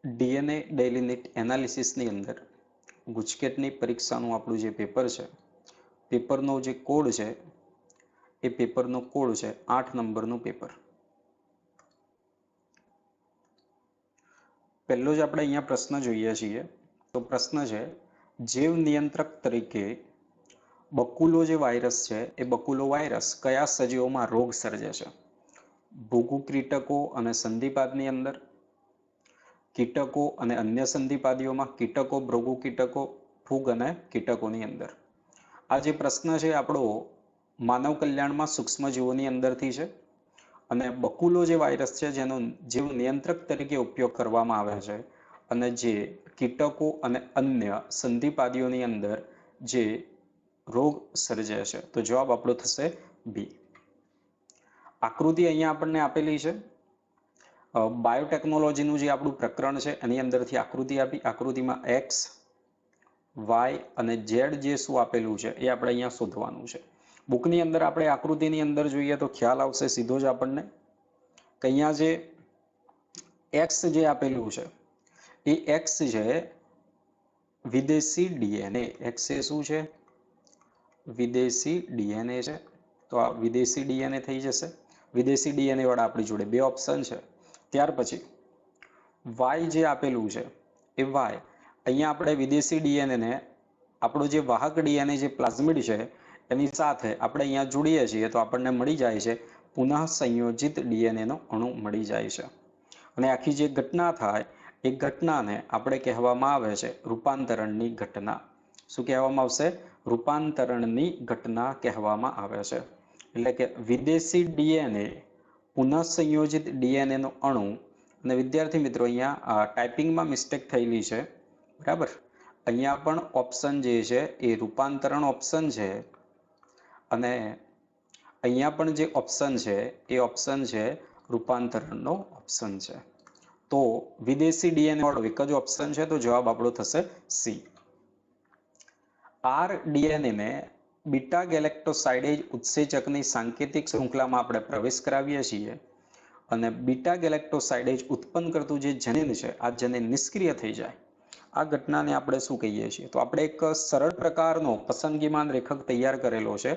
DNA daily NEET એનાલિસિસની અંદર ગુજકેટની પરીક્ષાનું આપણું જે પેપર છે, પેપરનો જે કોડ છે એ પેપરનો કોડ છે 8 નંબરનું પેપર. પહેલો જ આપણે અહીંયા પ્રશ્ન જોઈએ છીએ. તો પ્રશ્ન છે, જીવ નિયંત્રક તરીકે બકુલો જે વાયરસ છે એ બકુલો વાયરસ કયા સજીવોમાં રોગ સર્જે છે? ભૃગુ કીટકો અને સંધિપાદની અંદર, કીટકો અને અન્ય સંધિપાદીઓમાં, કીટકો ભૃગુ કીટકો, ફૂગ અને કીટકોની અંદર. આ જે પ્રશ્ન છે આપણો માનવ કલ્યાણમાં સૂક્ષ્મજીવોની અંદરથી છે અને બકુલો જે વાયરસ છે જેનો જીવ નિયંત્રક તરીકે ઉપયોગ કરવામાં આવે છે અને જે કીટકો અને અન્ય સંધિપાદીઓની અંદર જે રોગ સર્જે છે. તો જવાબ આપણો થશે બી. આકૃતિ અહીંયા આપણને આપેલી છે. બાયોટેકનોલોજીનું જે આપણું પ્રકરણ છે એની અંદરથી આકૃતિ આપી. આકૃતિમાં એક્સ, વાય અને ઝેડ જે શું આપેલું છે એ આપણે અહીંયા શોધવાનું છે. બુકની અંદર આપણે આકૃતિની અંદર જોઈએ તો ખ્યાલ આવશે સીધો જ આપણને કે અહીંયા જે એક્સ જે આપેલું છે એ એક્સ છે વિદેશી ડીએનએ. એક્સ એ શું છે? વિદેશી ડીએનએ છે. તો આ વિદેશી ડીએનએ થઈ જશે. વિદેશી ડીએનએ વાળા આપણી જોડે બે ઓપ્શન છે. ત્યાર પછી વાય જે આપેલું છે એ વાય, અહીંયા આપણે વિદેશી ડીએનએ ને આપણો જે વાહક ડીએનએ જે પ્લાઝમિડ છે એની સાથે આપણે અહીંયા જોડીએ છીએ તો આપણને મળી જાય છે પુનઃ સંયોજિત ડીએનએનો અણુ મળી જાય છે. અને આખી જે ઘટના થાય એ ઘટનાને આપણે કહેવામાં આવે છે રૂપાંતરણની ઘટના. શું કહેવામાં આવશે? રૂપાંતરણની ઘટના કહેવામાં આવે છે. એટલે કે વિદેશી ડીએનએ પુનઃ સંયોજિત ડીએનએનો અણુ. અને વિદ્યાર્થી મિત્રો અહીંયા ટાઈપિંગમાં મિસ્ટેક થયેલી છે, બરાબર. અહીંયા પણ ઓપ્શન જે છે એ રૂપાંતરણ ઓપ્શન છે અને અહીંયા પણ જે ઓપ્શન છે એ ઓપ્શન છે રૂપાંતરણનો ઓપ્શન છે. તો વિદેશી ડીએનએ વાળો એક જ ઓપ્શન છે. તો જવાબ આપણો થશે સી. આર ડીએનએ ને બીટા ગેલેક્ટોસાઇડેજ ઉત્સેચકની સાંકેતિક શૃંખલામાં આપણે પ્રવેશ કરાવીએ છીએ અને બીટા ગેલેક્ટોસાઇડેજ ઉત્પન્ન કરતું જે જનીન છે આ જનીન નિષ્ક્રિય થઈ જાય. આ ઘટનાને આપણે શું કહીએ છીએ? તો આપણે એક સરળ પ્રકારનો પસંદગીમાન રેખક તૈયાર કરેલો છે.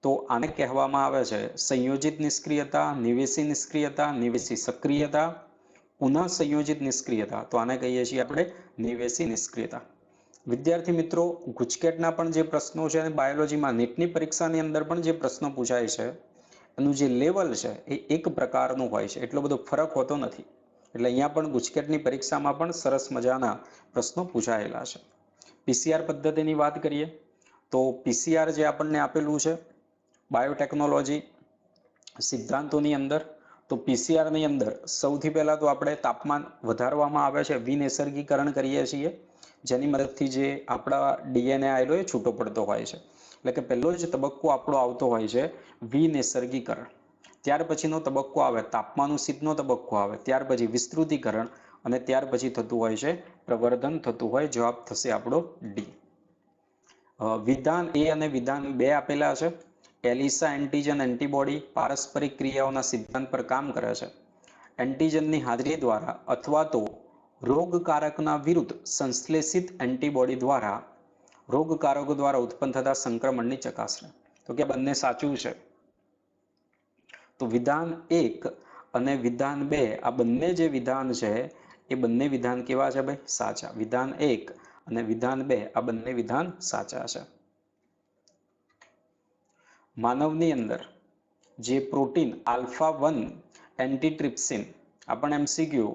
તો આને કહેવામાં આવે છે સંયોજિત નિષ્ક્રિયતા, નિવેશી નિષ્ક્રિયતા, નિવેશી સક્રિયતા, પુનઃ સંયોજિત નિષ્ક્રિયતા. તો આને કહીએ છીએ આપણે નિવેશી નિષ્ક્રિયતા. વિદ્યાર્થી મિત્રો, ગુજકેટના પણ જે પ્રશ્નો છે અને બાયોલોજીમાં નીટની પરીક્ષાની અંદર પણ જે પ્રશ્નો પૂછાય છે એનું જે લેવલ છે એ એક પ્રકારનું હોય છે, એટલો બધો ફરક હોતો નથી. એટલે અહીંયા પણ ગુજકેટની પરીક્ષામાં પણ સરસ મજાના પ્રશ્નો પૂછાયેલા છે. પીસીઆર પદ્ધતિની વાત કરીએ તો પીસીઆર જે આપણને આપેલું છે બાયોટેકનોલોજી સિદ્ધાંતોની અંદર, તો પીસીઆરની અંદર સૌથી પહેલાં તો આપણે તાપમાન વધારવામાં આવે છે, વિનૈસર્ગીકરણ કરીએ છીએ જેની મદદથી જે આપણા ડીએનએ આવેલો એ છૂટો પડતો હોય છે. એટલે કે પહેલો જ તબક્કો આપણો આવતો હોય છે વિનૈસર્ગીકરણ. ત્યાર પછીનો તબક્કો આવે તાપમાનુસિતનો તબક્કો આવે, ત્યાર પછી વિસ્તૃતીકરણ અને ત્યાર પછી થતું હોય છે પ્રવર્ધન થતું હોય. જવાબ થશે આપણો ડી. વિધાન એ અને વિધાન 2 આપેલા છે. એલિસા એન્ટીજન એન્ટીબોડી પારસ્પરિક ક્રિયાઓના સિદ્ધાંત પર કામ કરે છે. એન્ટીજનની હાજરી દ્વારા અથવા તો રોગકારકના વિરુદ્ધ સંશ્લેષિત એન્ટીબોડી દ્વારા રોગકારકો દ્વારા ઉત્પન્ન થતા સંક્રમણની ચકાસણી. તો કે બંને સાચું છે. તો વિધાન 1 અને વિધાન 2 આ બંને જે વિધાન છે એ બંને વિધાન કેવા છે ભાઈ? સાચા. વિધાન 1 અને વિધાન 2 આ બંને વિધાન સાચા છે. માનવની અંદર જે પ્રોટીન આલ્ફા 1 એન્ટીટ્રિપ્સિન, આપણને એમસીક્યુ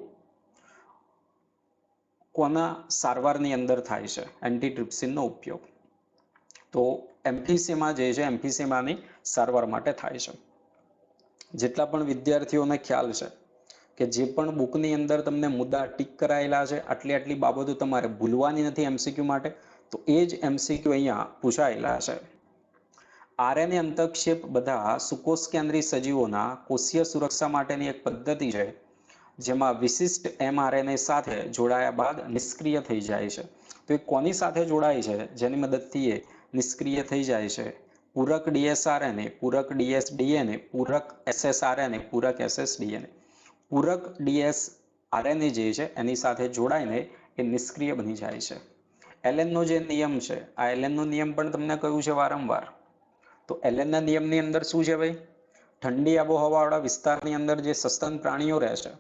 કોના સારવારની અંદર થાય છે એન્ટીટ્રિપ્સિનનો ઉપયોગ? તો એમ્ફીસેમા જે છે એમ્ફીસેમાની સારવાર માટે થાય છે. જેટલા પણ વિદ્યાર્થીઓને ખ્યાલ છે કે જે પણ બુકની અંદર તમને મુદ્દા ટીક કરાયેલા છે આટલી બાબતો તમારે ભૂલવાની નથી એમસીક્યુ માટે, તો એ જ એમસીક્યુ અહીંયા પૂછાયેલા છે. આરએનએ અંતક્ષેપ બધા સુકોષ કેન્દ્રી સજીવોના કોષીય સુરક્ષા માટેની એક પદ્ધતિ છે જેમાં વિશિષ્ટ એમઆરએનએ સાથે જોડાયા બાદ નિષ્ક્રિય થઈ જાય છે. તો એ કોની સાથે જોડાય છે જેની મદદથી એ નિષ્ક્રિય થઈ જાય છે? પૂરક ડીએસઆરએનએ, પૂરક ડીએસડીએનએ, પૂરક એસએસઆરએનએ, પૂરક એસએસડીએનએ. પૂરક ડીએસઆરએનએ આરએનએ જે છે એની સાથે જોડાઈને એ નિષ્ક્રિય બની જાય છે. એલેનનો જે નિયમ છે, આ એલેનનો નિયમ પણ તમને કહ્યું છે વારંવાર. તો એલેનના નિયમની અંદર શું છે ભાઈ? ઠંડી આબોહવાવાળા વિસ્તારની અંદર જે સસ્તન પ્રાણીઓ રહે છે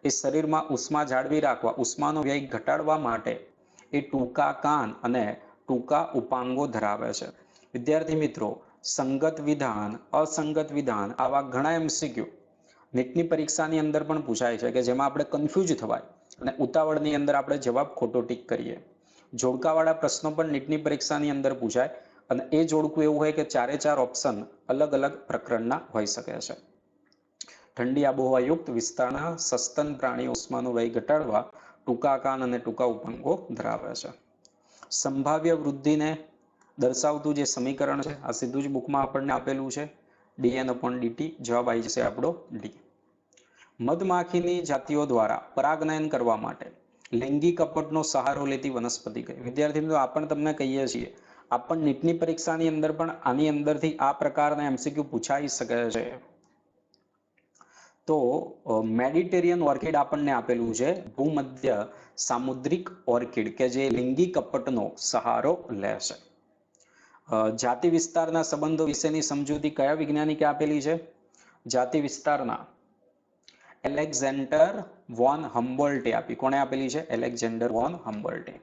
એ શરીરમાં ઉષ્મા જાળવી રાખવા, ઉષ્માનો વ્યય ઘટાડવા માટે એ ટૂંકા કાન અને ટૂંકા ઉપાંગો ધરાવે છે. વિદ્યાર્થી મિત્રો, સંગત વિધાન, અસંગત વિધાન આવા ઘણા એમસીક્યુ નીટની પરીક્ષાની અંદર પણ પૂછાય છે કે જેમાં આપણે કન્ફ્યુઝ થવાય અને ઉતાવળની અંદર આપણે જવાબ ખોટો ટીક કરીએ. જોડકાવાળા પ્રશ્નો પણ નીટની પરીક્ષાની અંદર પૂછાય અને એ જોડકું એવું હોય કે 4 ઓપ્શન અલગ અલગ પ્રકરણના હોઈ શકે છે. ઠંડી આબોહવાયુક્ત વિસ્તારના સસ્તન પ્રાણી ઉષ્માનો વ્યય ઘટાડવા ટૂંકા કાન અને ટૂંકા ઉપાંગો ધરાવે છે. સંભાવ્ય વૃદ્ધિને દર્શાવતું જે સમીકરણ છે આ સીધું જ બુકમાં આપણને આપેલું છે, dn/dt. જવાબ આવી જશે આપણો ડી. મધમાખીની જાતિઓ દ્વારા પરાગનયન કરવા માટે લૈંગિક કપટનો સહારો લેતી વનસ્પતિ કઈ? વિદ્યાર્થી મિત્રો, આપણે તમને કહીએ છીએ, આપણ નીટની પરીક્ષાની અંદર પણ આની અંદરથી આ પ્રકારના એમસીક્યુ પૂછાઈ શકે છે. તો મેડિટેરિયન ઓર્કિડ આપણને આપેલું છે, ભૂમધ્ય સામુદ્રિક ઓર્કિડ કે જે લૈંગિક કપટનો સહારો લે છે. જાતિ વિસ્તારના સંબંધો વિશેની સમજૂતી કયા વૈજ્ઞાનિકે આપેલી છે? જાતિ વિસ્તારના એલેક્ઝેન્ડર વોન હમ્બોલ્ટે આપી. કોણે આપેલી છે? એલેક્ઝેન્ડર વોન હમ્બોલ્ટે.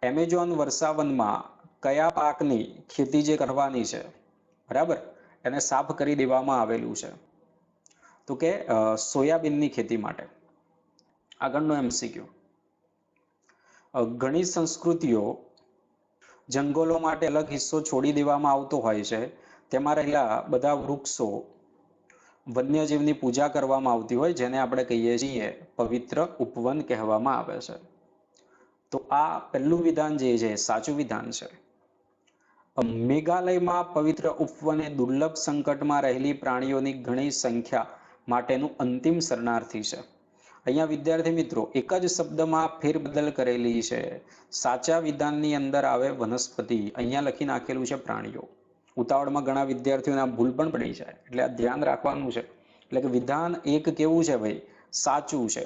એમેઝોન વર્ષાવનમાં કયા પાકની ખેતી જે કરવાની છે, બરાબર, એને સાફ કરી દેવામાં આવેલું છે? તો કે સોયાબીનની ખેતી માટે. આગળનો એમસીક્યુ. ઘણી સંસ્કૃતિઓ જંગલો માટે અલગ હિસ્સો છોડી દેવામાં આવતો હોય છે, તેમાં રહેલા બધા વૃક્ષો વન્યજીવની પૂજા કરવામાં આવતી હોય, જેને આપણે કહીએ છીએ પવિત્ર ઉપવન કહેવામાં આવે છે. તો આ પહેલું વિધાન જે છે સાચું વિધાન છે. મેઘાલયમાં પવિત્ર ઉપવન એ દુર્લભ સંકટમાં રહેલી પ્રાણીઓની ઘણી સંખ્યા માટેનું અંતિમ શરણાર્થી છે. અહીંયા વિદ્યાર્થી મિત્રો એક જ શબ્દમાં ફેરબદલ કરેલી છે. સાચા વિધાનની અંદર આવે વનસ્પતિ, અહીંયા લખી નાખેલું છે પ્રાણીઓ. ઉતાવળમાં ઘણા વિદ્યાર્થીઓને આ ભૂલ પણ પડી જાય, એટલે આ ધ્યાન રાખવાનું છે. એટલે કે વિધાન એક કેવું છે ભાઈ? સાચું છે,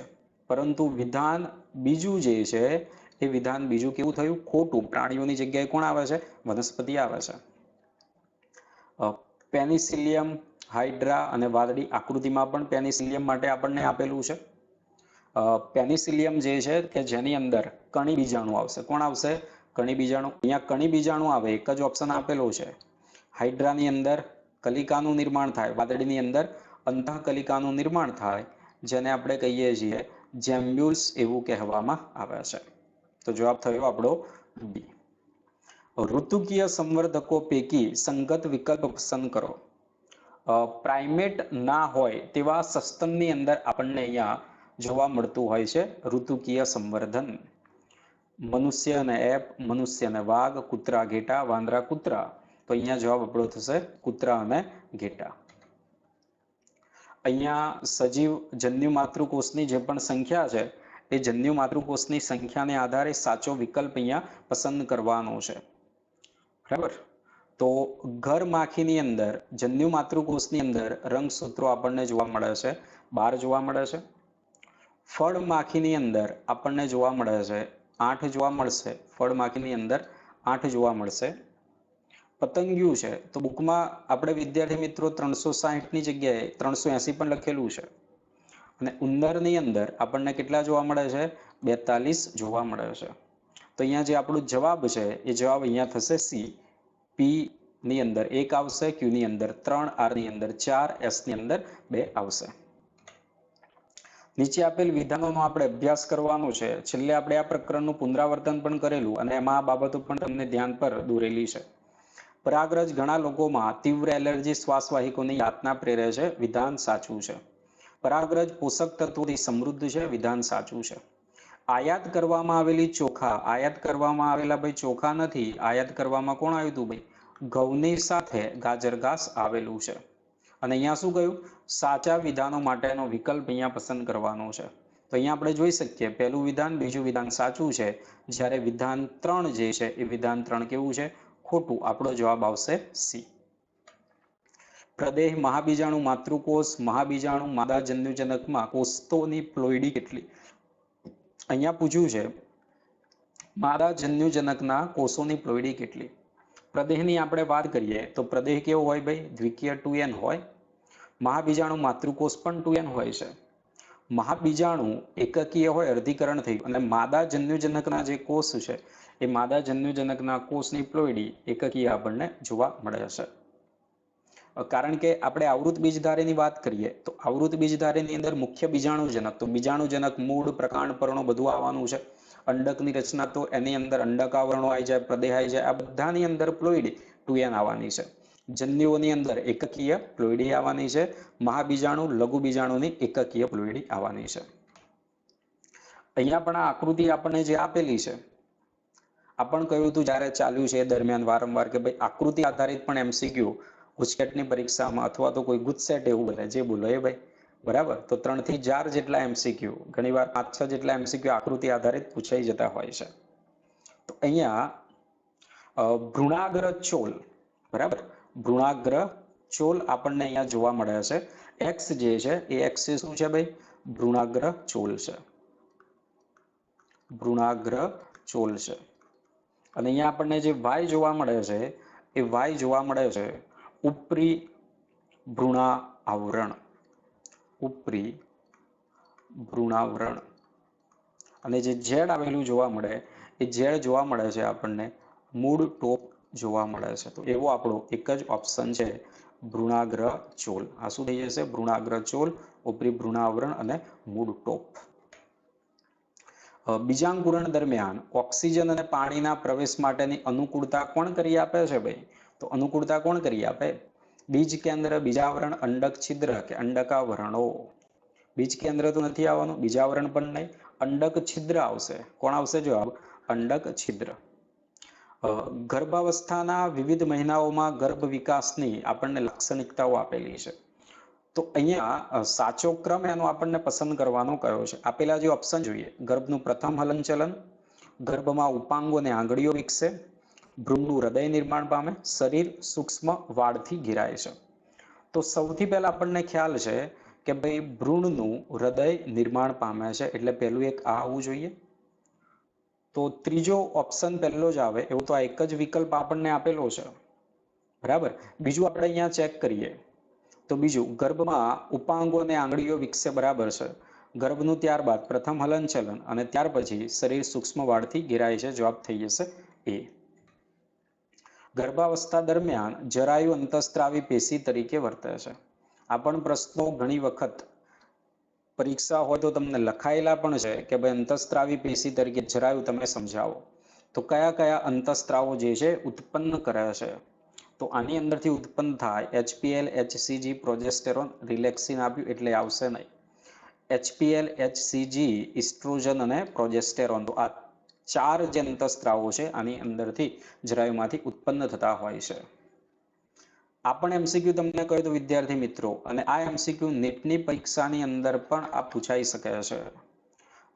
પરંતુ વિધાન બીજું જે છે એ વિધાન બીજું કેવું થયું? ખોટું. પ્રાણીઓની જગ્યાએ કોણ આવે છે? વનસ્પતિ આવે છે. પેનિસિલિયમ, હાઇડ્રા અને વાદળી આકૃતિમાં પણ પેનિસિલિયમ માટે આપણને આપેલું છે. પેનિસિલિયમ જે છે કે જેની અંદર કણી બીજાણુ આવશે. કોણ આવશે? કણી બીજાણુ. અહીંયા કણી બીજાણુ આવે, એક જ ઓપ્શન આપેલો છે. હાઇડ્રાની અંદર કલિકાનું નિર્માણ થાય, વાદળીની અંદર અંતઃકલિકાનું નિર્માણ થાય, જેને આપણે કહીએ છીએ જેમ્બ્યુલ્સ એવું કહેવામાં આવે છે. તો જવાબ થયો આપણો બી. ઋતુકીય સંવર્ધકો પૈકી સંગત વિકલ્પ પસંદ કરો. પ્રાઇમેટ ના હોય તેવા સસ્તનની અંદર આપણને અહીંયા જોવા મળતું હોય છે ઋતુકીય સંવર્ધન. મનુષ્ય અને એપ, મનુષ્ય અને વાઘ, કૂતરા ઘેટા, વાંદરા કૂતરા. તો અહીંયા જવાબ આપણો થશે કૂતરા અને ઘેટા. અહીંયા સજીવ જન્યુ માતૃકોષની જે પણ સંખ્યા છે એ જન્યુ માતૃકોષની સંખ્યાને આધારે સાચો વિકલ્પ અહીંયા પસંદ કરવાનો છે, બરાબર. તો ઘર માખીની અંદર જન્યુ માતૃકોષની અંદર રંગસૂત્રો આપણને જોવા મળે છે 12 જોવા મળે છે. ફળ માખીની અંદર આપણને જોવા મળે છે 8 જોવા મળશે. ફળ માખીની અંદર 8 જોવા મળશે. પતંગિયું છે તો બુકમાં આપણે વિદ્યાર્થી મિત્રો 360 ની જગ્યાએ 380 પણ લખેલું છે. અને ઉંદરની અંદર આપણને કેટલા જોવા મળે છે? 42 જોવા મળે છે. તો અહીંયા જે આપણો જવાબ છે એ જવાબ અહીંયા થશે સી. પી ની અંદર 1 આવશે, ક્યુ ની અંદર 3, આર ની અંદર 4, એસ ની અંદર 2 આવશે. નીચે આપેલ વિધાનોનો આપણે અભ્યાસ કરવાનો છે. છેલ્લે આપણે આ પ્રકરણનું પુનરાવર્તન પણ કરેલું અને એમાં આ બાબતો પણ તમને ધ્યાન પર દોરેલી છે. પરાગરજ ઘણા લોકોમાં તીવ્ર એલર્જી શ્વાસવાહિકોની યાતના પ્રેરે છે. વિધાન સાચું છે. પરાગરજ પોષક તત્વોથી સમૃદ્ધ છે. વિધાન સાચું છે. આયાત કરવામાં આવેલી ચોખા, આયાત કરવામાં આવેલા ભાઈ ચોખા નથી, આયાત કરવામાં કોણ આવ્યું હતું ભાઈ? ઘઉંની સાથે ગાજર ઘાસ આવેલું છે. અને અહીંયા શું કહ્યું? સાચા વિધાનો માટેનો વિકલ્પ અહીંયા પસંદ કરવાનો છે. તો અહીંયા આપણે જોઈ શકીએ પહેલું વિધાન, બીજું વિધાન સાચું છે, જ્યારે વિધાન 3 જે છે એ વિધાન 3 કેવું છે? ખોટું. આપણો જવાબ આવશે સી. પ્રદેહ મહાબીજાણુ માતૃકોષ મહાબીજાણુ માદા જન્યુજનકમાં કોષોની પ્લોઈડી કેટલી? અહીંયા પૂછ્યું છે માદા જન્યુજનકના કોષોની પ્લોઈડી કેટલી? પ્રદેહની આપણે વાત કરીએ તો પ્રદેહ કેવો હોય ભાઈ? દ્વિકીય 2n હોય. મહાબીજાણુ માતૃકોષ પણ 2n હોય છે. મહાબીજાણુ એકકીય હોય, અર્ધીકરણ થઈ અને માદા જન્યુજનકના જે કોષ છે એ માદા જન્યુજનકના કોષની પ્લોઈડી એકકીય આપણને જોવા મળે છે. કારણ કે આપણે આવૃત બીજધારીની વાત કરીએ તો આવૃત બીજધારીની અંદર મુખ્ય બીજાણુજનક, તો બીજાણુજનક મૂળ પ્રકાંડ પર્ણો બધું આવવાનું છે. અંડકની રચના તો એની અંદર અંડકાવરણો આવી જાય, પ્રદેહ આવી જાય, આ બધાની અંદર પ્લોઈડી 2n આવવાની છે. જન્યુઓની અંદર એકકીય પ્લોઈડી આવવાની છે. મહાબીજાણુ લઘુ બીજાણુની એકકીય પ્લોઈડી આવવાની છે. અહીંયા પણ આ આકૃતિ આપણને જે આપેલી છે આ પણ કહ્યું હતું જ્યારે ચાલ્યું છે એ દરમિયાન વારંવાર કે ભાઈ આકૃતિ આધારિત પણ MCQ ગુજકેટની પરીક્ષામાં અથવા તો કોઈ ગુજસેટ એવું બને જે બોલો એ ભાઈ, બરાબર? તો 3 થી 4 જેટલા MCQ, ઘણીવાર 5-6 જેટલા MCQ આકૃતિ આધારિત પૂછાઈ જતા હોય છે. તો અહીંયા ભ્રૂણાગ્ર ચોલ, બરાબર? ભ્રૂણાગ્ર ચોલ આપણને અહીંયા જોવા મળે છે. એક્સ જે છે એ એક્સ શું છે ભાઈ? ભ્રૂણાગ્ર ચોલ છે. ભ્રૂણાગ્ર ચોલ છે. અને અહીંયા આપણને જે વાય જોવા મળે છે એ વાય જોવા મળે છે ઉપરી ભ્રૂણા આવરણ, ઉપરી ભ્રૂણાવરણ. અને જે ઝેડ આવેલું જોવા મળે એ ઝેડ જોવા મળે છે આપણને મૂળ ટોપ જોવા મળે છે. તો એવો આપણો એક જ ઓપ્શન છે ભ્રૂણાગ્ર ચોલ. આ શું થઈ જશે? ભ્રૂણાગ્ર ચોલ, ઉપરી ભ્રૂણાવરણ અને મૂળ ટોપ. બીજાંકુરણ દરમિયાન ઓક્સિજન અને પાણીના પ્રવેશ માટેની અનુકૂળતા કોણ કરી આપે છે ભાઈ? તો અનુકૂળતા કોણ કરી આપે? બીજ કેન્દ્ર, બીજાવરણ, અંડક છિદ્ર કે અંડકાવરણો? બીજ કેન્દ્ર તો નથી આવવાનું, બીજાવરણ પણ નહીં, અંડક છિદ્ર આવશે. કોણ આવશે જવાબ? અંડક છિદ્ર. ગર્ભાવસ્થાના વિવિધ મહિનાઓમાં ગર્ભ વિકાસની આપણને લાક્ષણિકતાઓ આપેલી છે. તો અહીંયા સાચો ક્રમ એનો આપણને પસંદ કરવાનો કયો છે? આપેલા જે ઓપ્શન જોઈએ, ગર્ભનું પ્રથમ હલનચલન, ગર્ભમાં ઉપાંગો અને આંગળીઓ વિકસે, ભ્રૂણનું હૃદય નિર્માણ પામે, શરીર સૂક્ષ્મ વાળથી ઘેરાય છે. તો સૌથી પહેલા આપણને ખ્યાલ છે કે ભાઈ ભ્રૂણનું હૃદય નિર્માણ પામે છે, એટલે પહેલું એક આ આવવું જોઈએ. તો ત્રીજો ઓપ્શન પહેલો જ આવે એવું તો આ એક જ વિકલ્પ આપણને આપેલો છે, બરાબર? બીજું આપણે અહીંયા ચેક કરીએ તો બીજું ગર્ભમાં ઉપાંગો અને આંગળીઓ વિકસે, બરાબર છે. ગર્ભનું ત્યારબાદ પ્રથમ હલનચલન અને ત્યાર પછી શરીર સૂક્ષ્મ વાળથી ઘેરાય છે. જવાબ થઈ જશે એ. ગર્ભાવસ્થા દરમિયાન જરાયુ અંતઃસ્ત્રાવી પેશી તરીકે વર્તે છે. આ પણ પ્રશ્નો ઘણી વખત પરીક્ષા હોય તો તમને લખાયેલા પણ છે કે ભાઈ અંતઃસ્ત્રાવી પેશી તરીકે જરાયુ તમે સમજાવો. તો કયા કયા અંતઃસ્ત્રાવો જે છે ઉત્પન્ન કરે છે? તો આની અંદરથી ઉત્પન્ન થાય HPL, HCG, પ્રોજેસ્ટેરોન, રિલેક્સિન આપ્યું એટલે આવશે નહીં. HPL, HCG, ઇસ્ટ્રોજન અને પ્રોજેસ્ટેરોન, તો આ 4 જે અંતઃસ્ત્રાવો છે આની અંદરથી જરાયુમાંથી ઉત્પન્ન થતા હોય છે. આ પણ MCQ તમને કહ્યું તો વિદ્યાર્થી મિત્રો, અને આ MCQ નીટની પરીક્ષાની અંદર પણ આ પૂછાઈ શકે છે.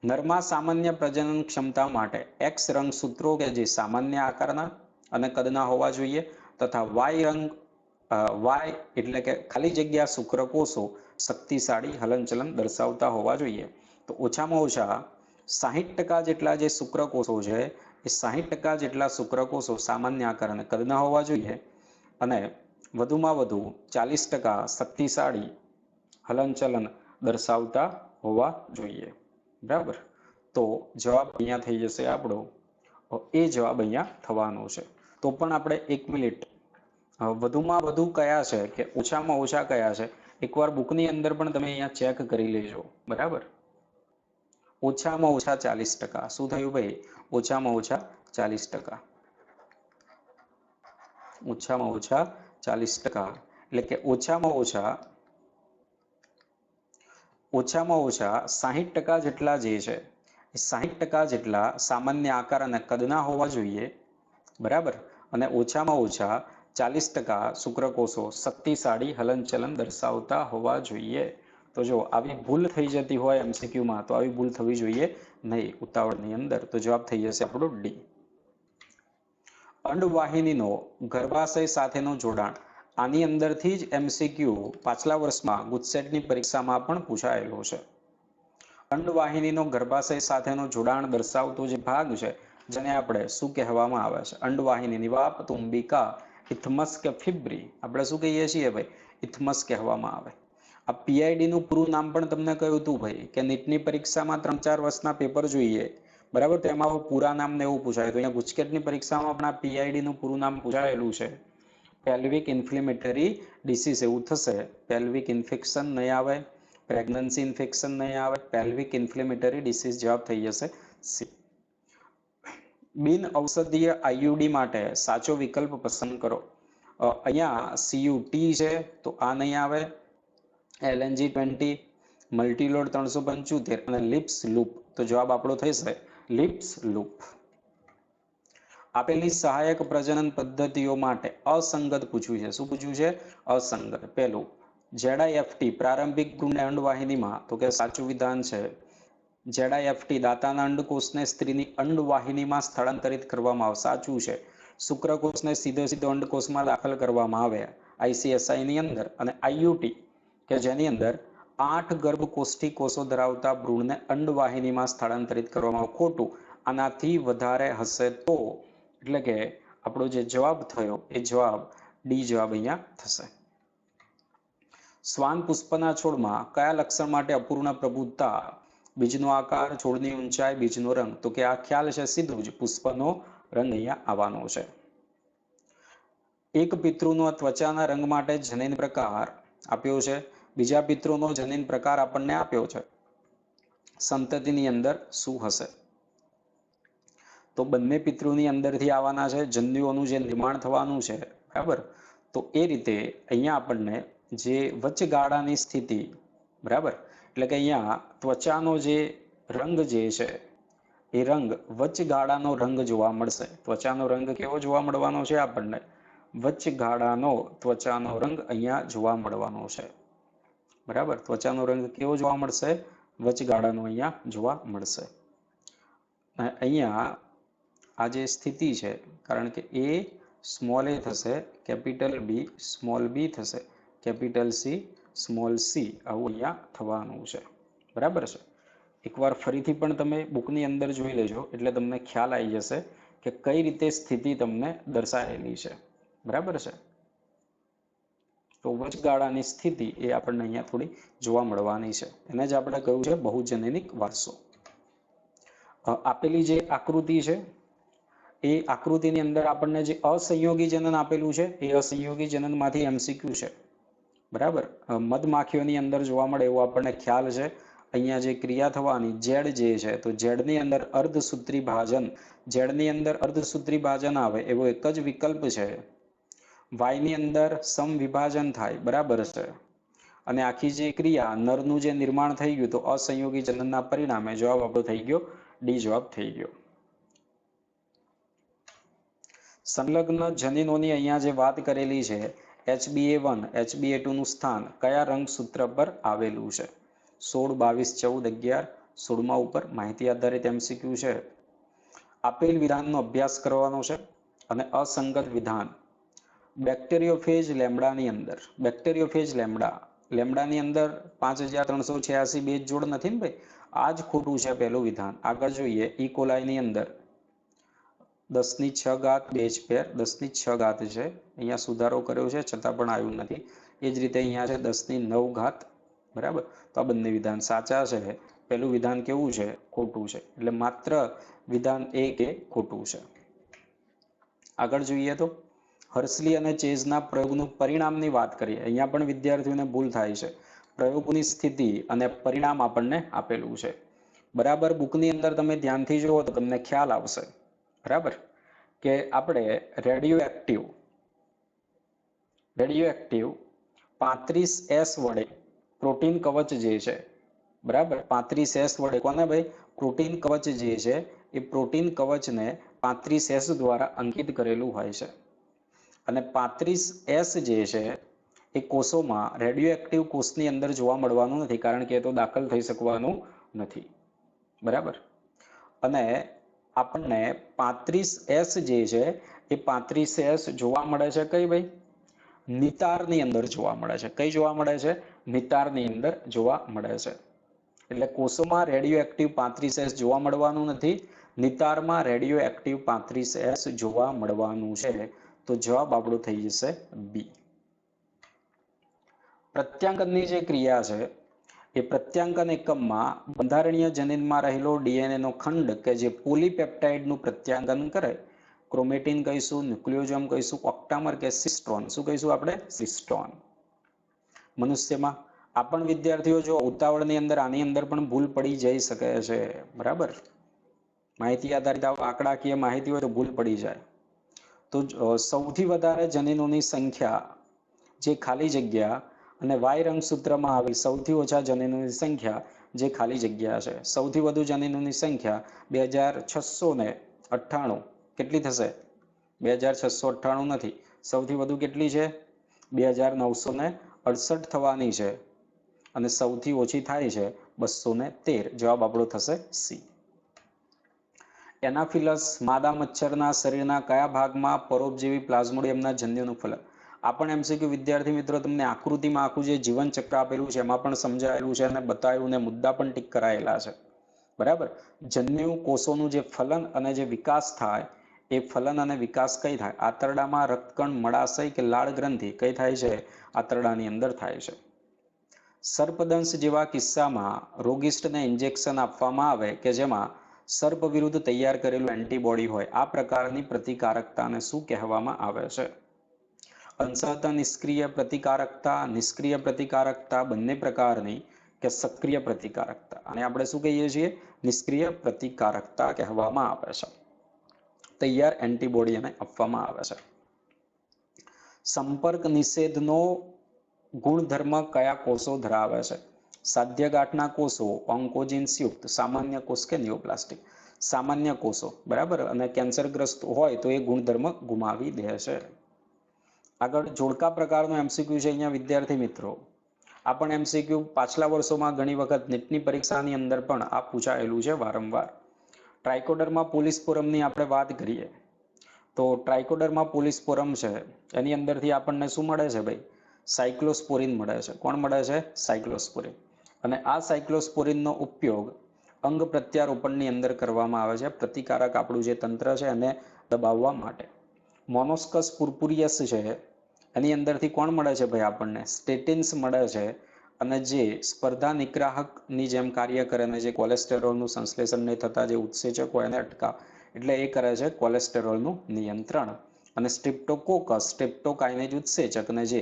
નરમાં સામાન્ય પ્રજનન ક્ષમતા માટે X રંગસૂત્રો કે જે સામાન્ય આકારના અને કદના હોવા જોઈએ, તથા Y એટલે કે ખાલી જગ્યા શુક્રકોષો શક્તિશાળી હલનચલન દર્શાવતા હોવા જોઈએ. તો ઓછામાં ઓછા 60% જેટલા જે શુક્રકોષો છે એ 60% જેટલા શુક્રકોષો સામાન્ય આકાર અને કદના હોવા જોઈએ, અને વધુમાં વધુ 40% શક્તિશાળી હલનચલન દર્શાવતા હોવા જોઈએ, બરાબર? તો જવાબ અહીંયા થઈ જશે આપણો એ જવાબ અહીંયા થવાનો છે. તો પણ આપણે 1 મિનિટ વધુમાં વધુ કયા છે કે ઓછામાં ઓછા કયા છે એકવાર બુકની અંદર પણ તમે અહીંયા ચેક કરી લેજો, બરાબર? ઓછામાં ઓછા 40%. શું થયું ભાઈ? ઓછામાં ઓછા 40%. ઓછામાં ઓછા 40%, એટલે કે ઓછામાં ઓછા 60% જેટલા જે છે એ 60% જેટલા સામાન્ય આકાર અને કદના હોવા જોઈએ, બરાબર? અને ઓછામાં ઓછા 40% શુક્રકોષો શક્તિશાળી હલનચલન દર્શાવતા હોવા જોઈએ. તો જો આવી ભૂલ થઈ જતી હોય MCQમાં તો આવી ભૂલ થવી જોઈએ નહીં ઉતાવળની અંદર. તો જવાબ થઈ જશે આપણો ડી. અંડવાહિનીનો ગર્ભાશય સાથેનું જોડાણ આની અંદરથી જ એમસીક્યુ પાછલા વર્ષમાં ગુજસેટની પરીક્ષામાં પણ પૂછાયેલો છે. અંડવાહિનીનો ગર્ભાશય સાથેનો જોડાણ દર્શાવતો જે ભાગ છે જેને આપણે શું કહેવામાં આવે છે? અંડવાહિનીની વાપ, તુંબિકા, ઇથમસ કે ફિબ્રી, આપણે શું કહીએ છીએ ભાઈ? ઇથમસ કહેવામાં આવે. આ પીઆઈડી નું પૂરું નામ પણ તમને કહ્યું હતું ભાઈ કે નીટની પરીક્ષામાં 3-4 વર્ષના પેપર જોઈએ, બરાબર? તો એમાં પૂરા નામ ને એવું પૂછાય. તો અહીંયા ગુજકેટની પરીક્ષામાં પણ આ પીઆઈડી નું પૂરું નામ પૂછાયેલું છે. પેલ્વિક ઇન્ફ્લેમેટરી ડિસીઝ એવું થશે. પેલ્વિક ઇન્ફેક્શન નહીં આવે, પ્રેગ્નન્સી ઇન્ફેક્શન નહીં આવે, પેલ્વિક ઇન્ફ્લેમેટરી ડિસીઝ જવાબ થઈ જશે સી. બિન ઔષધીય આઈયુડી માટે સાચો વિકલ્પ પસંદ કરો. અહીંયા સીયુટી છે તો આ નહીં આવે. LNG-20, મલ્ટીલોડ 375 અને લિપ્સ લૂપ, તો જવાબ આપણો થશે લિપ્સ લૂપ. આપેલી સહાયક પ્રજનન પદ્ધતિઓ માટે અસંગત પૂછ્યું છે. શું પૂછ્યું છે? અસંગત. પહેલું ZIFT પ્રારંભિક ભ્રૂણ અંડવાહિનીમાં, તો કે સાચું વિધાન છે ZIFT દાતાના અંડકોષને સ્ત્રીની અંડવાહિનીમાં સ્થળાંતરિત કરવામાં આવે, સાચું છે. શુક્રકોષને સીધો અંડકોષમાં દાખલ કરવામાં આવે ICSI ની અંદર. અને IUT કે જેની અંદર 8 ગર્ભકોષ્ઠી કોષો ધરાવતા ભ્રૂણને અંડવાહિનીમાં સ્થળાંતરિત કરવામાં આવે, ખોટું. આનાથી વધારે હશે તો, એટલે કે આપણો જે જવાબ થયો એ જવાબ ડી જવાબ અહીંયા થશે. શ્વાન પુષ્પના છોડમાં કયા લક્ષણ માટે અપૂર્ણ પ્રબુદ્ધતા? બીજનો આકાર, છોડની ઊંચાઈ, બીજનો રંગ, તો કે આ ખ્યાલ છે સીધું જ પુષ્પનો રંગ અહીંયા આવવાનો છે. એક પિતૃનો ત્વચાના રંગ માટે જનીન પ્રકાર આપ્યો છે, બીજા પિતૃનો જનીન પ્રકાર આપણને આપ્યો છે. સંતતિની અંદર શું હશે? તો બંને પિતૃની અંદરથી આવવાના છે, જન્યુઓનું જે નિર્માણ થવાનું છે, બરાબર? તો એ રીતે અહીંયા આપણને જે વચગાળાની સ્થિતિ, બરાબર, એટલે કે અહીંયા ત્વચાનો જે રંગ જે છે એ રંગ વચગાળાનો રંગ જોવા મળશે. ત્વચાનો રંગ કેવો જોવા મળવાનો છે? આપણને વચગાળાનો ત્વચાનો રંગ અહીંયા જોવા મળવાનો છે, બરાબર? ત્વચાનો રંગ કેવો જોવા મળશે? વચગાળાનો અહીંયા જોવા મળશે. અહીંયા આ જે સ્થિતિ છે, કારણ કે એ સ્મોલ એ થશે, કેપિટલ બી સ્મોલ બી થશે, કેપિટલ સી સ્મોલ સી, આવું અહીંયા થવાનું છે, બરાબર છે? એકવાર ફરીથી પણ તમે બુકની અંદર જોઈ લેજો એટલે તમને ખ્યાલ આવી જશે કે કઈ રીતે સ્થિતિ તમને દર્શાવેલી છે, બરાબર છે? તો વચગાળાની સ્થિતિ એ આપણને અહીંયા થોડી જોવા મળવાની છે. એને જ આપણે કહ્યું છે બહુજનનિક વારસો. આપેલી જે આકૃતિ છે એ આકૃતિની અંદર આપણને જે અસંયોગી જનન આપેલું છે એ અસંયોગી જનનમાંથી MCQ છે, બરાબર? મધમાખીઓની અંદર જોવા મળે એવો આપણને ખ્યાલ છે. અહીંયા જે ક્રિયા થવાની ઝેડ જે છે, તો ઝેડની અંદર અર્ધસૂત્રી ભાજન, ઝેડની અંદર અર્ધસૂત્રી ભાજન આવે એવો એક જ વિકલ્પ છે. વાયની અંદર સમવિભાજન થાય, બરાબર છે? અને આખી જે ક્રિયા નરનું જે નિર્માણ થઈ ગયું, તો અસંયોગી જનનના પરિણામે જવાબ આપણો થઈ ગયો ડી જવાબ થઈ ગયો. સંલગ્ન જનીનોની અહીંયા જે વાત કરેલી છે, HbA1 HbA2 નું સ્થાન કયા રંગસૂત્ર પર આવેલું છે? 16, 22, 14, 11, 16મા ઉપર માહિતી આધારિત MCQ છે. આપેલ વિધાનનો અભ્યાસ કરવાનો છે અને અસંગત વિધાન બેક્ટેરિયોફેજ લેમ્ડાની અંદર, બેક્ટેરિયોફેજ લેમ્ડાની અંદર 5386 બેઝ જોડ નથી ને ભાઈ? આ જ ખોટું છે પહેલું વિધાન. આગળ જોઈએ, ઈ કોલાઈની અંદર 10⁶ બેઝ પેર 10⁶ છે, અહીંયા સુધારો કર્યો છે છતાં પણ આવ્યું નથી. એ જ રીતે અહીંયા છે 10⁹, બરાબર? તો આ બંને વિધાન સાચા છે. પહેલું વિધાન કેવું છે? ખોટું છે. એટલે માત્ર વિધાન 1 એ ખોટું છે. આગળ જોઈએ તો હર્સલી અને ચેઝના પ્રયોગનું પરિણામની વાત કરીએ. અહીંયા પણ વિદ્યાર્થીઓને ભૂલ થાય છે. પ્રયોગની સ્થિતિ અને પરિણામ આપણને આપેલું છે, બરાબર? બુકની અંદર તમે ધ્યાનથી જુઓ તો તમને ખ્યાલ આવશે, બરાબર, કે આપણે રેડિયો એક્ટિવ 35S વડે પ્રોટીન કવચ જે છે, બરાબર, 35S વડે કોને ભાઈ? પ્રોટીન કવચ જે છે એ પ્રોટીન કવચને 35S દ્વારા અંકિત કરેલું હોય છે. અને 35S જે છે એ કોષોમાં રેડિયો એક્ટિવ કોષની અંદર જોવા મળવાનું નથી, કારણ કે એ તો દાખલ થઈ શકવાનું નથી, બરાબર? અને આપણને 35S જે છે એ 35S જોવા મળે છે કઈ ભાઈ? નિતારની અંદર જોવા મળે છે. કઈ જોવા મળે છે? નિતારની અંદર જોવા મળે છે. એટલે કોષોમાં રેડિયો એક્ટિવ 35S જોવા મળવાનું નથી, નિતારમાં રેડિયો એક્ટિવ 35S જોવા મળવાનું છે. તો જવાબ આપણો થઈ જશે બી. પ્રત્યાંકનની જે ક્રિયા છે એ પ્રત્યાંકન એકમમાં બંધારણીય જનીનમાં રહેલો ડીએનએ નો ખંડ કે જે પોલીપેપ્ટાઇડનું પ્રત્યાંકન કરે, ક્રોમેટિન કહીશું, ન્યુક્લિયોજમ કહીશું, ઓક્ટામર કે સિસ્ટ્રોન. શું કહીશું આપણે? સિસ્ટ્રોન. મનુષ્યમાં આ પણ વિદ્યાર્થીઓ જો ઉતાવળની અંદર આની અંદર પણ ભૂલ પડી જઈ શકે છે. બરાબર, માહિતી આધારિત આંકડાકીય માહિતી હોય તો ભૂલ પડી જાય. તો સૌથી વધારે જનીનોની સંખ્યા જે ખાલી જગ્યા અને વાય રંગસૂત્રમાં આવેલ સૌથી ઓછા જનીનોની સંખ્યા જે ખાલી જગ્યા છે. સૌથી વધુ જનીનોની સંખ્યા 2698. કેટલી થશે? 2698 નથી, સૌથી વધુ કેટલી છે? 2968 થવાની છે અને સૌથી ઓછી થાય છે 213. જવાબ આપણો થશે સી. એનાફિલસ માદા મચ્છરના શરીરના કયા ભાગમાં પરોપજીવી પ્લાઝ્મોડિયમના જન્યુનું ફલન? આ પણ એમસીક્યુ વિદ્યાર્થી મિત્રો તમને આકૃતિમાં આખું જે જીવન ચક્ર આપેલું છે એમાં પણ સમજાયેલું છે અને બતાવેલું ને મુદ્દા પણ ટીક કરાયેલા છે. બરાબર, જન્યુ કોષોનું જે ફલન અને જે વિકાસ થાય એ ફલન અને વિકાસ કઈ થાય? આંતરડામાં રક્તકણ, મળાશય કે લાળ ગ્રંથિ કઈ થાય છે? આંતરડાની અંદર થાય છે. સર્પદંશ જેવા કિસ્સામાં રોગિસ્ટને ઇન્જેક્શન આપવામાં આવે કે જેમાં સર્પ વિરુદ્ધ તૈયાર કરેલું એન્ટીબોડી હોય, આ પ્રકારની પ્રતિકારકતાને શું કહેવામાં આવે છે? અંશતઃ નિષ્ક્રિય પ્રતિકારકતા, નિષ્ક્રિય પ્રતિકારકતા, બંને પ્રકારની કે સક્રિય પ્રતિકારકતા? અને આપણે શું કહીએ છીએ? નિષ્ક્રિય પ્રતિકારકતા કહેવામાં આવે છે. તૈયાર એન્ટીબોડી એને આપવામાં આવે છે. સંપર્ક નિષેધનો ગુણધર્મ કયા કોષો ધરાવે છે? સાધ્ય ગાંઠના કોષો, ઓન્કોજીન્સ યુક્ત સામાન્ય કોષ કે નિયોપ્લાસ્ટિક? સામાન્ય કોષો. બરાબર, અને કેન્સરગ્રસ્ત હોય તો એ ગુણધર્મ ગુમાવી દે છે. આગળ જોડકા પ્રકારનો એમસીક્યુ છે અહીંયા વિદ્યાર્થી મિત્રો. આ પણ એમસીક્યુ પાછલા વર્ષોમાં ઘણી વખત નીટની પરીક્ષાની અંદર પણ આ પૂછાયેલું છે વારંવાર. ટ્રાઇકોડર્મા પોલિસ્પોરમની આપણે વાત કરીએ તો ટ્રાઇકોડર્મા પોલિસ્પોરમ છે એની અંદરથી આપણને શું મળે છે ભાઈ? સાયક્લોસ્પોરિન મળે છે. કોણ મળે છે? સાયક્લોસ્પોરિન. અને આ સાયક્લોસ્પોરિનનો ઉપયોગ અંગ પ્રત્યારોપણની અંદર કરવામાં આવે છે, પ્રતિકારક આપણું જે તંત્ર છે એને દબાવવા માટે. મોનોસ્કસ પુર્પુરિયસ છે એની અંદરથી કોણ મળે છે ભાઈ આપણને? સ્ટેટિન્સ મળે છે. અને જે સ્પર્ધા નિગ્રાહકની જેમ કાર્ય કરે અને જે કોલેસ્ટેરોલનું સંશ્લેષણ નહીં થતા જે ઉત્સેચક હોય એને અટકાવ, એટલે એ કરે છે કોલેસ્ટેરોલનું નિયંત્રણ. અને સ્ટ્રેપ્ટોકોકસ, સ્ટ્રેપ્ટોકાઇનેજ ઉત્સેચક અને જે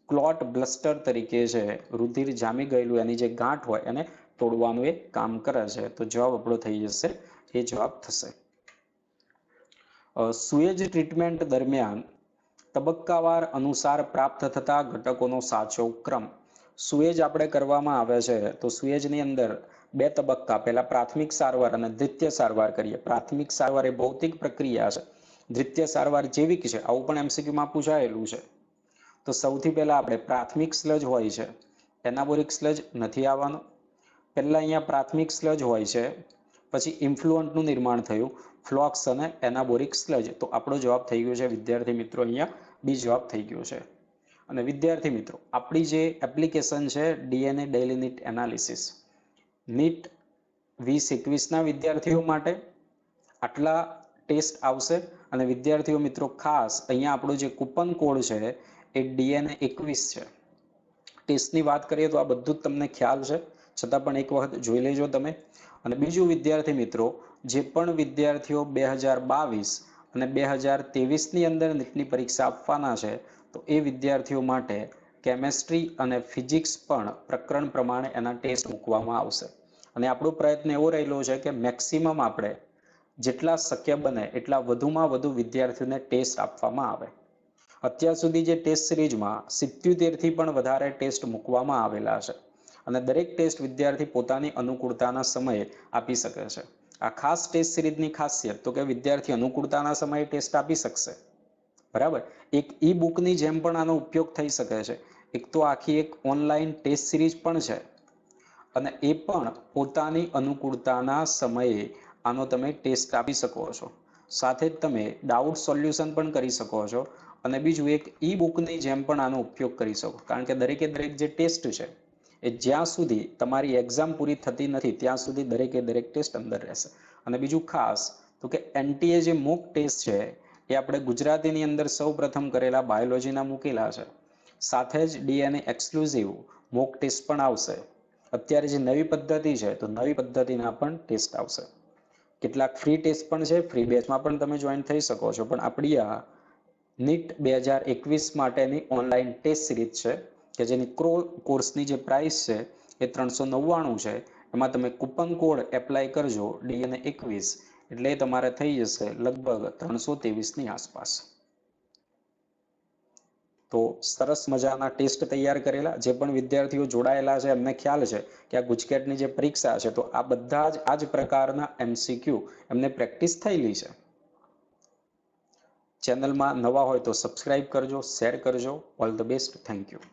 ક્લોટ બ્લસ્ટર તરીકે છે, રુધિર જામી ગયેલું એની જે ગાંઠ હોય એને તોડવાનું એ કામ કરે છે. તો જવાબ આપણો થઈ જશે, એ જવાબ થશે. સુએજ ટ્રીટમેન્ટ દરમિયાન તબક્કાવાર અનુસાર પ્રાપ્ત થતા ઘટકોનો સાચો ક્રમ. સુએજ આપણે કરવામાં આવે છે તો સુએજની અંદર 2 તબક્કા, પહેલા પ્રાથમિક સારવાર અને દ્વિતીય સારવાર કરીએ. પ્રાથમિક સારવાર એ ભૌતિક પ્રક્રિયા છે, દ્વિતીય સારવાર જૈવિક છે. આવું પણ એમસીક્યુમાં પૂછાયેલું છે. તો સૌથી પહેલા આપણે પ્રાથમિક સ્લજ હોય છે, એનાબોરિક સ્લજ નથી આવવાનો. પહેલા અહીંયા પ્રાથમિક સ્લજ હોય છે, પછી ઇન્ફ્લુઅન્ટનું નિર્માણ થયું, ફ્લોક્સ અને એનાબોરિક સ્લજ. તો આપણો જવાબ થઈ ગયો છે વિદ્યાર્થી મિત્રો અહીંયા બી જવાબ થઈ ગયો છે. અને વિદ્યાર્થી મિત્રો આપણી જે એપ્લિકેશન છે DNA daily NEET analysis, NEET 2021ના વિદ્યાર્થીઓ માટે આટલા ટેસ્ટ આવશે. અને વિદ્યાર્થીઓ મિત્રો ખાસ અહીંયા આપણો જે કૂપન કોડ છે એ ડીએનએ 21 છે. ટેસ્ટની વાત કરીએ તો આ બધું જ તમને ખ્યાલ છે, છતાં પણ એક વખત જોઈ લેજો તમે. અને બીજું વિદ્યાર્થી મિત્રો, જે પણ વિદ્યાર્થીઓ 2022 અને 2023ની અંદર નીટની પરીક્ષા આપવાના છે તો એ વિદ્યાર્થીઓ માટે કેમેસ્ટ્રી અને ફિઝિક્સ પણ પ્રકરણ પ્રમાણે એના ટેસ્ટ મૂકવામાં આવશે. અને આપણો પ્રયત્ન એવો રહેલો છે કે મેક્સિમમ આપણે જેટલા શક્ય બને એટલા વધુમાં વધુ વિદ્યાર્થીઓને ટેસ્ટ આપવામાં આવે. અત્યાર સુધી જે ટેસ્ટ સિરીઝમાં 77થી પણ વધારે ટેસ્ટ મૂકવામાં આવેલા છે. અને દરેક ટેસ્ટ વિદ્યાર્થી પોતાની અનુકૂળતાના સમયે આપી શકે છે. આ ખાસ ટેસ્ટ સિરીઝની ખાસિયત તો કે વિદ્યાર્થી અનુકૂળતાના સમયે ટેસ્ટ આપી શકશે. બરાબર, એક ઈ બુકની જેમ પણ આનો ઉપયોગ થઈ શકે છે. એક તો આખી એક ઓનલાઈન ટેસ્ટ સિરીઝ પણ છે અને એ પણ પોતાની અનુકૂળતાના સમયે આનો તમે ટેસ્ટ આપી શકો છો. સાથે જ તમે ડાઉટ સોલ્યુશન પણ કરી શકો છો અને બીજું એક ઈ બુકની જેમ પણ આનો ઉપયોગ કરી શકો, કારણ કે દરેકે દરેક જે ટેસ્ટ છે એ જ્યાં સુધી તમારી એક્ઝામ પૂરી થતી નથી ત્યાં સુધી દરેકે દરેક ટેસ્ટ અંદર રહેશે. અને બીજું ખાસ તો કે એનટીએ જે મોક ટેસ્ટ છે એ આપણે ગુજરાતીની અંદર સૌ પ્રથમ કરેલા બાયોલોજીના મૂકેલા છે. સાથે જ ડીએનએ એક્સક્લુઝિવ મોક ટેસ્ટ પણ આવશે. અત્યારે જે નવી પદ્ધતિ છે તો નવી પદ્ધતિના પણ ટેસ્ટ આવશે. કેટલાક ફ્રી ટેસ્ટ પણ છે, ફ્રી બેચમાં પણ તમે જોઈન થઈ શકો છો. પણ આપણી આ નીટ 2021 માટેની ઓનલાઈન ટેસ્ટ સિરીઝ છે કે જેની કોર્સની જે પ્રાઇસ છે એ 399 છે. એમાં તમે કૂપન કોડ એપ્લાય કરજો DNA21, એટલે તમારે થઈ જશે લગભગ 323ની આસપાસ. તો સરસ મજાના ટેસ્ટ તૈયાર કરેલા. જે પણ વિદ્યાર્થીઓ જોડાયેલા છે એમને ખ્યાલ છે કે આ ગુજકેટની જે પરીક્ષા છે તો આ બધા જ આ જ પ્રકારના MCQ એમને પ્રેક્ટિસ થયેલી છે. ચેનલમાં નવા હોય તો સબસ્ક્રાઇબ કરજો, શેર કરજો. All the best. Thank you.